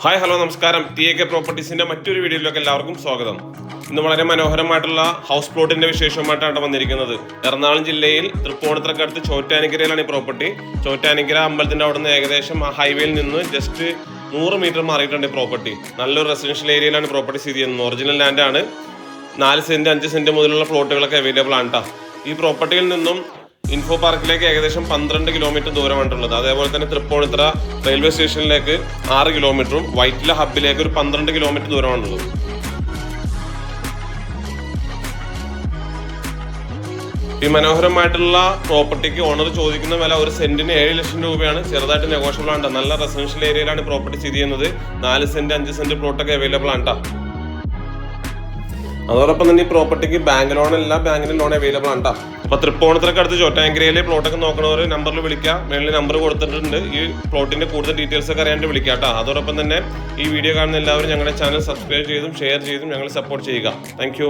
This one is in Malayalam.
ഹായ് ഹലോ നമസ്കാരം. TAK പ്രോപ്പർട്ടീസിന്റെ മറ്റൊരു വീഡിയോയിലേക്ക് എല്ലാവർക്കും സ്വാഗതം. ഇന്ന് വളരെ മനോഹരമായിട്ടുള്ള ഹൗസ് പ്ലോട്ടിന്റെ വിശേഷമായിട്ടാണ് വന്നിരിക്കുന്നത്. എറണാകുളം ജില്ലയിൽ തൃപ്പൂണിത്തുറക്കടുത്ത് ചോറ്റാനിക്കരയിലാണ് ഈ പ്രോപ്പർട്ടി. ചോറ്റാനിക്കര അമ്പലത്തിന്റെ അവിടെ നിന്ന് ഏകദേശം ആ ഹൈവേയിൽ നിന്ന് ജസ്റ്റ് 100 മീറ്റർ മാറിയിട്ടുണ്ട് ഈ പ്രോപ്പർട്ടി. നല്ലൊരു റെസിഡൻഷ്യൽ ഏരിയയിലാണ് പ്രോപ്പർട്ടി സ്ഥിതി ചെയ്യുന്നത്. ഒറിജിനൽ ലാൻഡാണ്. 4 സെന്റ് 5 സെന്റ് മുതലുള്ള പ്ലോട്ടുകളൊക്കെ അവൈലബിൾ ആണ് കേട്ടോ. ഈ പ്രോപ്പർട്ടിയിൽ നിന്നും ഇൻഫോ പാർക്കിലേക്ക് ഏകദേശം 12 കിലോമീറ്റർ ദൂരമായിട്ടുള്ളത്. അതേപോലെ തന്നെ തൃപ്പൂണിത്തുറ റെയിൽവേ സ്റ്റേഷനിലേക്ക് 6 കിലോമീറ്ററും വൈറ്റില ഹബിലേക്ക് ഒരു 12 കിലോമീറ്റർ ദൂരമാണുള്ളത്. ഈ മനോഹരമായിട്ടുള്ള പ്രോപ്പർട്ടിക്ക് ഓണർ ചോദിക്കുന്ന വില ഒരു സെന്റിന് 7 ലക്ഷം രൂപയാണ്. ചെറുതായിട്ട് നെഗോഷ്യബിൾ ആണ്. നല്ല റെസിഡൻഷ്യൽ ഏരിയയിലാണ് പ്രോപ്പർട്ടി സ്ഥിതി ചെയ്യുന്നത്. 4 സെന്റ് 5 സെന്റ് പ്ലോട്ടൊക്കെ അവൈലബിൾ ആണ് കേട്ടോ. അതോടൊപ്പം തന്നെ ഈ പ്രോപ്പർട്ടിക്ക് ബാങ്ക് ലോൺ അല്ല, ബാങ്കിന് ലോൺ അവൈലബിൾ ആണ് കേട്ടോ. അപ്പൊ തൃപ്പൂണിത്തുറക്ക് അടുത്ത് ചോറ്റാനിക്കരയിലെ പ്ലോട്ടൊക്കെ നോക്കണവർ നമ്പറിൽ വിളിക്കുക. മേളിൽ നമ്പർ കൊടുത്തിട്ടുണ്ട്. ഈ പ്ലോട്ടിന്റെ കൂടുതൽ ഡീറ്റെയിൽസ് ഒക്കെ അറിയാണ്ട് വിളിക്കുക കേട്ടോ. അതോടൊപ്പം തന്നെ ഈ വീഡിയോ കാണുന്ന എല്ലാവരും ഞങ്ങളുടെ ചാനൽ സബ്സ്ക്രൈബ് ചെയ്തും ഷെയർ ചെയ്തും ഞങ്ങളെ സപ്പോർട്ട് ചെയ്യുക. താങ്ക്